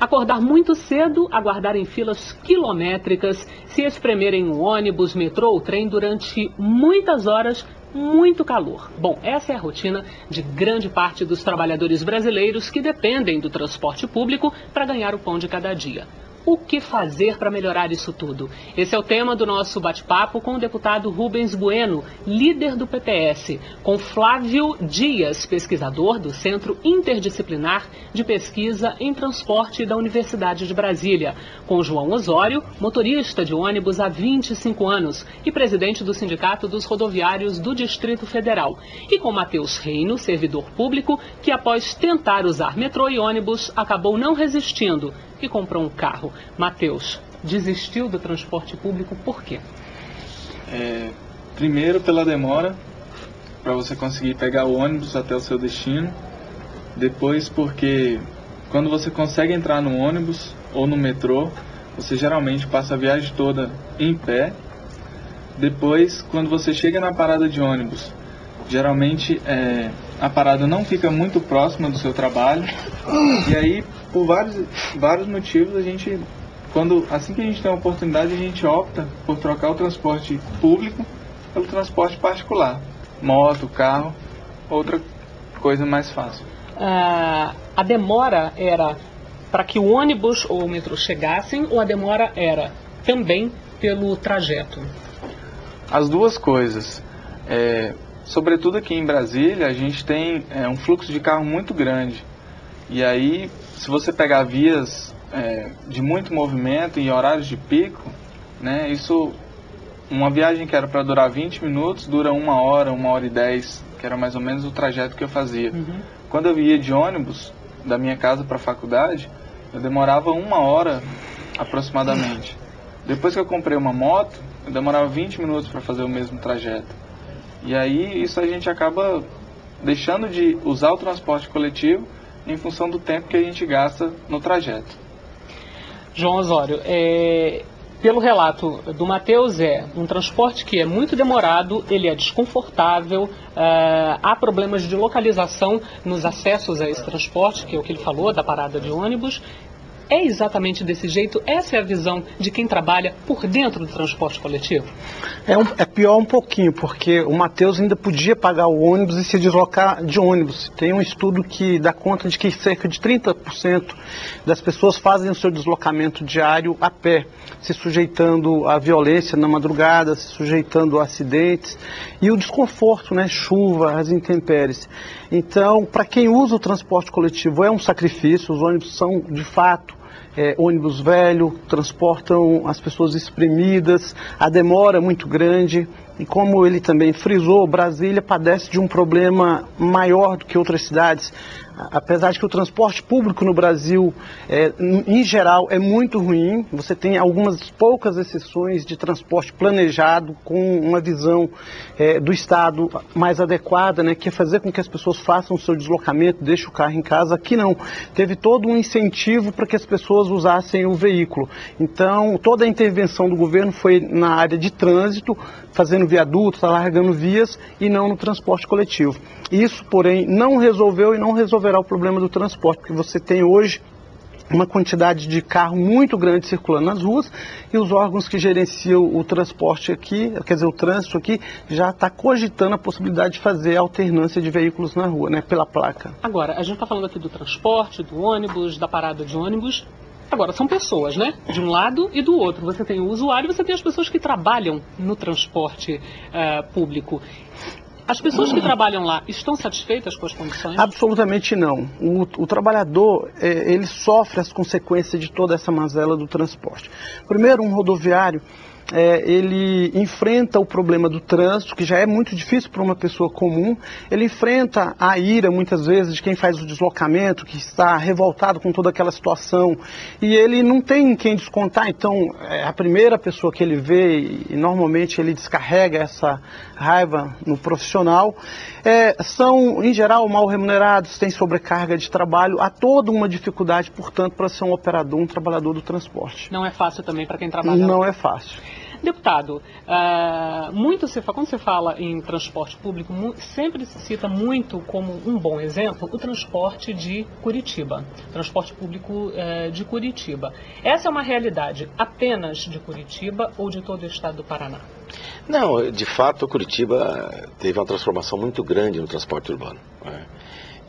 Acordar muito cedo, aguardar em filas quilométricas, se espremer em um ônibus, metrô ou trem durante muitas horas, muito calor. Bom, essa é a rotina de grande parte dos trabalhadores brasileiros que dependem do transporte público para ganhar o pão de cada dia. O que fazer para melhorar isso tudo? Esse é o tema do nosso bate-papo com o deputado Rubens Bueno, líder do PPS, com Flávio Dias, pesquisador do Centro Interdisciplinar de Pesquisa em Transporte da Universidade de Brasília, com João Osório, motorista de ônibus há 25 anos e presidente do Sindicato dos Rodoviários do Distrito Federal, e com Matheus Reino, servidor público, que após tentar usar metrô e ônibus acabou não resistindo e comprou um carro. Matheus, desistiu do transporte público por quê? Primeiro pela demora, para você conseguir pegar o ônibus até o seu destino. Depois porque quando você consegue entrar no ônibus ou no metrô, você geralmente passa a viagem toda em pé. Depois, quando você chega na parada de ônibus, geralmente a parada não fica muito próxima do seu trabalho. E aí, por vários motivos, assim que a gente tem a oportunidade, a gente opta por trocar o transporte público pelo transporte particular. Moto, carro, outra coisa mais fácil. A demora era para que o ônibus ou o metrô chegassem, ou a demora era também pelo trajeto? As duas coisas. Sobretudo aqui em Brasília, a gente tem um fluxo de carro muito grande. E aí, se você pegar vias de muito movimento em horários de pico, né, uma viagem que era para durar 20 minutos, dura 1 hora, 1h10, que era mais ou menos o trajeto que eu fazia. Uhum. Quando eu ia de ônibus, da minha casa para a faculdade, eu demorava 1 hora aproximadamente. Depois que eu comprei uma moto, eu demorava 20 minutos para fazer o mesmo trajeto. E aí, isso a gente acaba deixando de usar o transporte coletivo em função do tempo que a gente gasta no trajeto. João Osório, pelo relato do Matheus, um transporte que é muito demorado, ele é desconfortável, há problemas de localização nos acessos a esse transporte, que é o que ele falou, da parada de ônibus. É exatamente desse jeito? Essa é a visão de quem trabalha por dentro do transporte coletivo? É pior um pouquinho, porque o Matheus ainda podia pagar o ônibus e se deslocar de ônibus. Tem um estudo que dá conta de que cerca de 30% das pessoas fazem o seu deslocamento diário a pé, se sujeitando à violência na madrugada, se sujeitando a acidentes e o desconforto, né, chuva, as intempéries. Então, para quem usa o transporte coletivo é um sacrifício, os ônibus são de fato ônibus velho, transportam as pessoas espremidas, a demora é muito grande e, como ele também frisou, Brasília padece de um problema maior do que outras cidades. Apesar de que o transporte público no Brasil, em geral, é muito ruim, você tem algumas poucas exceções de transporte planejado, com uma visão do Estado mais adequada, né, que é fazer com que as pessoas façam o seu deslocamento, deixem o carro em casa. Aqui não, teve todo um incentivo para que as pessoas usassem o veículo. Então, toda a intervenção do governo foi na área de trânsito, fazendo viadutos, alargando vias, e não no transporte coletivo. Isso, porém, não resolveu e não resolverá o problema do transporte, porque você tem hoje uma quantidade de carro muito grande circulando nas ruas e os órgãos que gerenciam o transporte aqui, quer dizer, o trânsito aqui, já está cogitando a possibilidade de fazer a alternância de veículos na rua, né, pela placa. Agora, a gente está falando aqui do transporte, do ônibus, da parada de ônibus. Agora, são pessoas, né? De um lado e do outro. Você tem o usuário e você tem as pessoas que trabalham no transporte público. As pessoas que trabalham lá estão satisfeitas com as condições? Absolutamente não. O trabalhador, ele sofre as consequências de toda essa mazela do transporte. Primeiro, um rodoviário, ele enfrenta o problema do trânsito, que já é muito difícil para uma pessoa comum. Ele enfrenta a ira, muitas vezes, de quem faz o deslocamento, que está revoltado com toda aquela situação, e ele não tem em quem descontar. Então, a primeira pessoa que ele vê, e normalmente ele descarrega essa raiva no profissional, são, em geral, mal remunerados, têm sobrecarga de trabalho, há toda uma dificuldade, portanto, para ser um operador, um trabalhador do transporte. Não é fácil também para quem trabalha lá? Não é fácil. Deputado, quando se fala em transporte público, sempre se cita muito como um bom exemplo o transporte de Curitiba, transporte público de Curitiba. Essa é uma realidade apenas de Curitiba ou de todo o estado do Paraná? Não, de fato, Curitiba teve uma transformação muito grande no transporte urbano, né?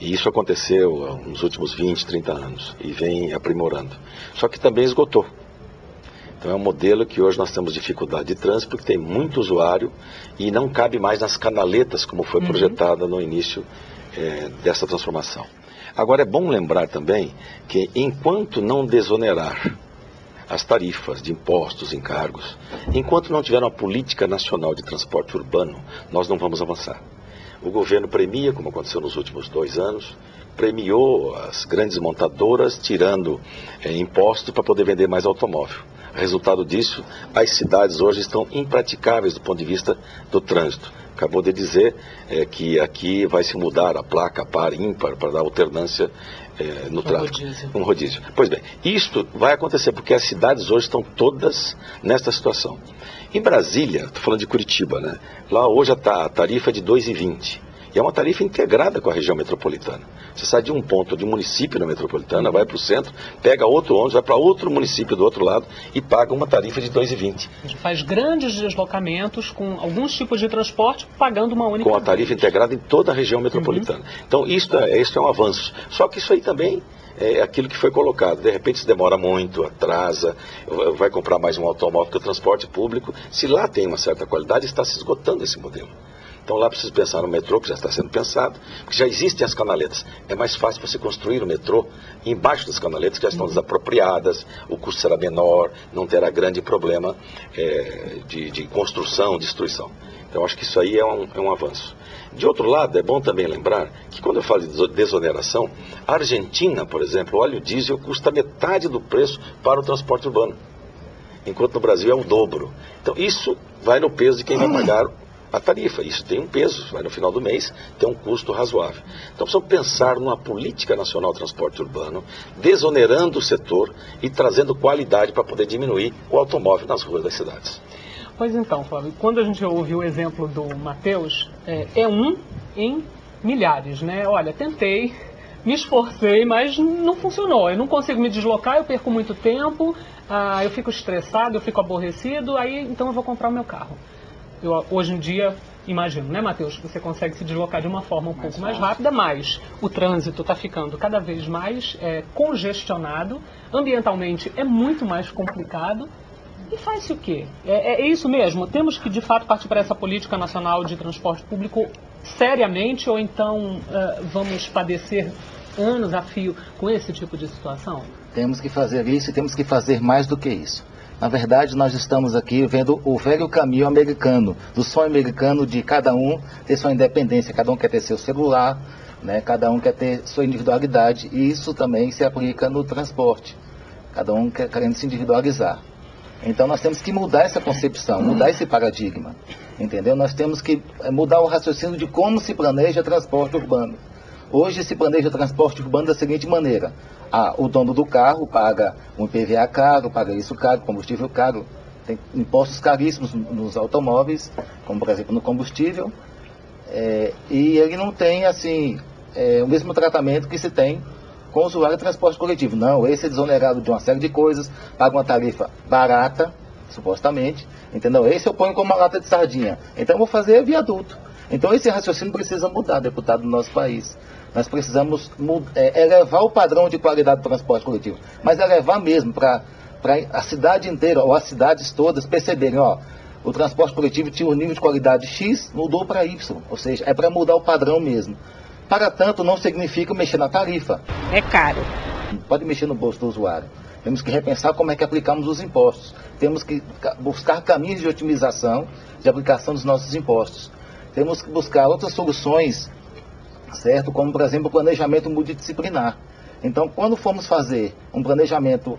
E isso aconteceu nos últimos 20, 30 anos e vem aprimorando. Só que também esgotou. Então é um modelo que hoje nós temos dificuldade de trânsito porque tem muito usuário e não cabe mais nas canaletas como foi projetada no início dessa transformação. Agora é bom lembrar também que enquanto não desonerar as tarifas de impostos, encargos, enquanto não tiver uma política nacional de transporte urbano, nós não vamos avançar. O governo premia, como aconteceu nos últimos 2 anos, premiou as grandes montadoras, tirando impostos para poder vender mais automóvel. Resultado disso, as cidades hoje estão impraticáveis do ponto de vista do trânsito. Acabou de dizer que aqui vai se mudar a placa par, ímpar, para dar alternância no tráfego. Um rodízio. Pois bem, isto vai acontecer porque as cidades hoje estão todas nesta situação. Em Brasília, estou falando de Curitiba, né? Lá hoje a tarifa é de R$ 2,20. E é uma tarifa integrada com a região metropolitana. Você sai de um ponto de um município na metropolitana, vai para o centro, pega outro ônibus, vai para outro município do outro lado e paga uma tarifa de R$ 2,20. A gente faz grandes deslocamentos com alguns tipos de transporte pagando uma única com a tarifa integrada em toda a região metropolitana. Então isso é um avanço. Só que isso aí também é aquilo que foi colocado. De repente se demora muito, atrasa, vai comprar mais um automóvel, porque o transporte público, se lá tem uma certa qualidade, está se esgotando esse modelo. Então lá precisa pensar no metrô, que já está sendo pensado, porque já existem as canaletas. É mais fácil você construir o metrô embaixo das canaletas, que já estão desapropriadas, o custo será menor, não terá grande problema de construção, destruição. Então acho que isso aí é um avanço. De outro lado, é bom também lembrar que quando eu falo de desoneração, a Argentina, por exemplo, o óleo diesel custa metade do preço para o transporte urbano, enquanto no Brasil é o dobro. Então isso vai no peso de quem vai pagar a tarifa. Isso tem um peso, vai no final do mês, tem um custo razoável. Então precisamos pensar numa política nacional de transporte urbano, desonerando o setor e trazendo qualidade para poder diminuir o automóvel nas ruas das cidades. Pois então, Flávio, quando a gente ouve o exemplo do Matheus, é um em milhares, né? Olha, tentei, me esforcei, mas não funcionou. Eu não consigo me deslocar, eu perco muito tempo, eu fico estressado, eu fico aborrecido, aí então eu vou comprar o meu carro. Hoje em dia, imagino, né, Matheus, que você consegue se deslocar de uma forma um pouco mais rápida, mas o trânsito está ficando cada vez mais congestionado, ambientalmente é muito mais complicado. E faz-se o quê? É isso mesmo? Temos que, de fato, partir para essa política nacional de transporte público seriamente ou então vamos padecer anos a fio com esse tipo de situação? Temos que fazer isso e temos que fazer mais do que isso. Na verdade, nós estamos aqui vendo o velho caminho americano, do sonho americano de cada um ter sua independência, cada um quer ter seu celular, né? Cada um quer ter sua individualidade, e isso também se aplica no transporte, cada um querendo se individualizar. Então nós temos que mudar essa concepção, mudar esse paradigma, entendeu? Nós temos que mudar o raciocínio de como se planeja transporte urbano. Hoje se planeja transporte urbano da seguinte maneira: o dono do carro paga um IPVA caro, paga isso caro, combustível caro, tem impostos caríssimos nos automóveis, como por exemplo no combustível, e ele não tem assim o mesmo tratamento que se tem com o usuário de transporte coletivo. Não, esse é desonerado de uma série de coisas, paga uma tarifa barata, supostamente, entendeu? Esse eu ponho como uma lata de sardinha, então eu vou fazer viaduto. Então esse raciocínio precisa mudar, deputado, no nosso país. Nós precisamos elevar o padrão de qualidade do transporte coletivo, mas elevar mesmo para a cidade inteira, ou as cidades todas, perceberem, o transporte coletivo tinha um nível de qualidade X, mudou para Y, ou seja, é para mudar o padrão mesmo. Para tanto, não significa mexer na tarifa. É caro. Não pode mexer no bolso do usuário. Temos que repensar como é que aplicamos os impostos. Temos que buscar caminhos de otimização de aplicação dos nossos impostos. Temos que buscar outras soluções, certo? Como, por exemplo, o planejamento multidisciplinar. Então, quando formos fazer um planejamento,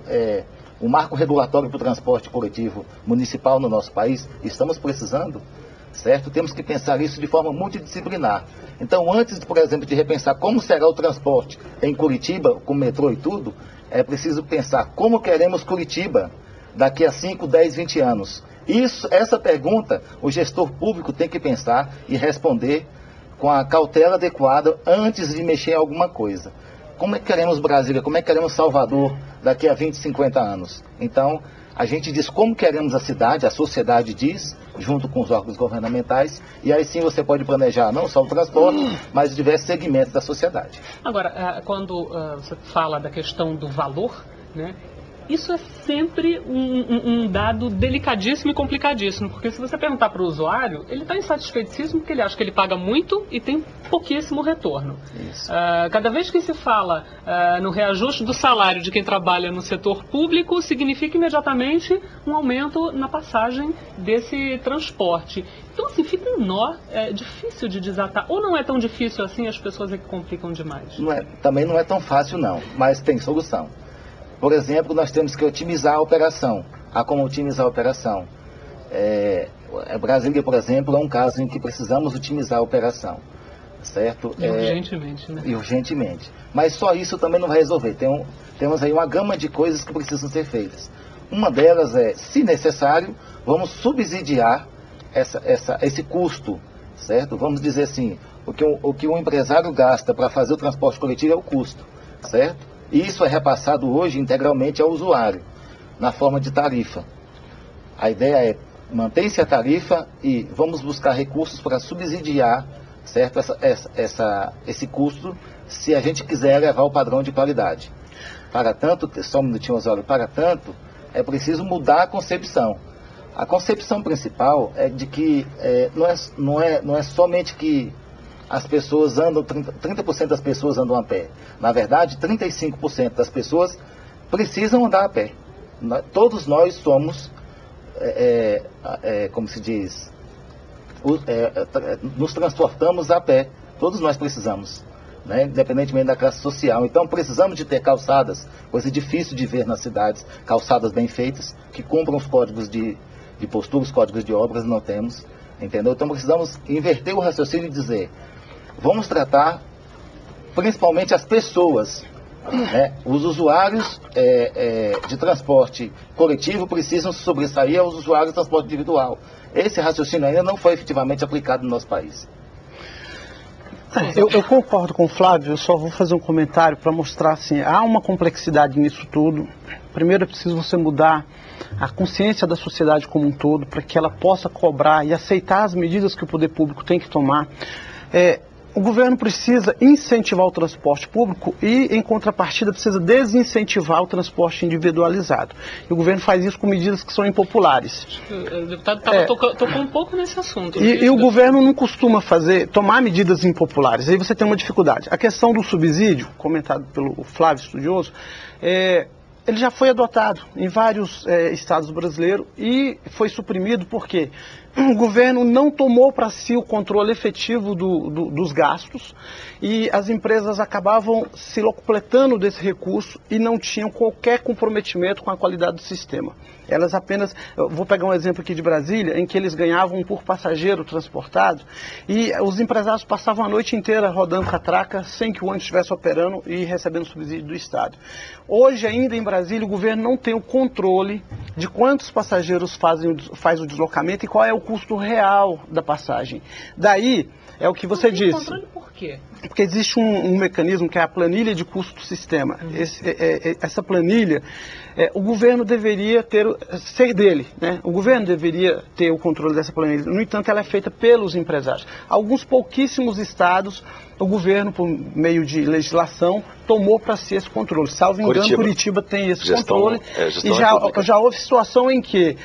um marco regulatório para o transporte coletivo municipal no nosso país, estamos precisando, certo? Temos que pensar isso de forma multidisciplinar. Então, antes, por exemplo, de repensar como será o transporte em Curitiba, com metrô e tudo, é preciso pensar como queremos Curitiba daqui a 5, 10, 20 anos. Essa pergunta o gestor público tem que pensar e responder com a cautela adequada antes de mexer em alguma coisa. Como é que queremos Brasília, como é que queremos Salvador daqui a 20, 50 anos? Então, a gente diz como queremos a cidade, a sociedade diz, junto com os órgãos governamentais, e aí sim você pode planejar não só o transporte, mas diversos segmentos da sociedade. Agora, quando você fala da questão do valor, né? Isso é sempre um dado delicadíssimo e complicadíssimo, porque se você perguntar para o usuário, ele está insatisfeitíssimo porque ele acha que ele paga muito e tem pouquíssimo retorno. Cada vez que se fala no reajuste do salário de quem trabalha no setor público, significa imediatamente um aumento na passagem desse transporte. Então, assim, fica um nó difícil de desatar. Ou não é tão difícil assim, as pessoas é que complicam demais? Também não é tão fácil não, mas tem solução. Por exemplo, nós temos que otimizar a operação. Há como otimizar a operação. Brasília, por exemplo, é um caso em que precisamos otimizar a operação. Certo? E urgentemente, né? E urgentemente. Mas só isso também não vai resolver. Temos aí uma gama de coisas que precisam ser feitas. Uma delas é, se necessário, vamos subsidiar esse custo. Certo? Vamos dizer assim, o que o empresário gasta para fazer o transporte coletivo é o custo. Certo? E isso é repassado hoje integralmente ao usuário, na forma de tarifa. A ideia é manter-se a tarifa e vamos buscar recursos para subsidiar, certo, esse custo, se a gente quiser elevar o padrão de qualidade. Para tanto, só um minutinho, Osório, para tanto, é preciso mudar a concepção. A concepção principal é de que não é somente que as pessoas andam, 30% das pessoas andam a pé. Na verdade, 35% das pessoas precisam andar a pé. Todos nós somos, como se diz, nos transportamos a pé. Todos nós precisamos, né? Independentemente da classe social. Então precisamos de ter calçadas, coisa difícil de ver nas cidades, calçadas bem feitas, que cumpram os códigos de postura, os códigos de obras, não temos. Entendeu? Então precisamos inverter o raciocínio e dizer... Vamos tratar principalmente as pessoas. Os usuários de transporte coletivo precisam se sobressair aos usuários de transporte individual. Esse raciocínio ainda não foi efetivamente aplicado no nosso país. Eu concordo com o Flávio, eu só vou fazer um comentário para mostrar assim, há uma complexidade nisso tudo. Primeiro é preciso você mudar a consciência da sociedade como um todo, para que ela possa cobrar e aceitar as medidas que o poder público tem que tomar. O governo precisa incentivar o transporte público e, em contrapartida, precisa desincentivar o transporte individualizado. E o governo faz isso com medidas que são impopulares. O deputado tocou um pouco nesse assunto. E o governo não costuma tomar medidas impopulares. Aí você tem uma dificuldade. A questão do subsídio, comentado pelo Flávio Estudioso, ele já foi adotado em vários estados brasileiros e foi suprimido porque o governo não tomou para si o controle efetivo dos gastos e as empresas acabavam se locupletando desse recurso e não tinham qualquer comprometimento com a qualidade do sistema. Elas apenas, eu vou pegar um exemplo aqui de Brasília, em que eles ganhavam por passageiro transportado e os empresários passavam a noite inteira rodando catraca sem que o ônibus estivesse operando e recebendo subsídio do Estado. Hoje ainda em Brasília o governo não tem o controle de quantos passageiros faz o deslocamento e qual é o custo real da passagem. Daí é o que você disse. Controle por quê? Porque existe um mecanismo que é a planilha de custo do sistema. Essa planilha, o governo deveria ser dele, né? O governo deveria ter o controle dessa planilha. No entanto, ela é feita pelos empresários. Alguns pouquíssimos estados, o governo, por meio de legislação, tomou para si esse controle. Salvo engano, Curitiba tem esse controle. E já houve situação em que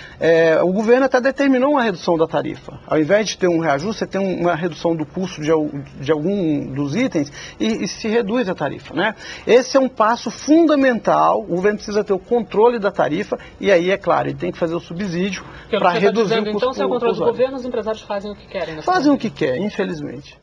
o governo até determinou uma redução da tarifa. Ao invés de ter um reajuste, você tem uma redução do custo de algum dos itens e se reduz a tarifa, né? Esse é um passo fundamental. O governo precisa ter o controle da tarifa e aí, é claro, ele tem que fazer o subsídio para reduzir o custo. Então, se é o controle do governo, os empresários fazem o que querem. Fazem o que querem, infelizmente.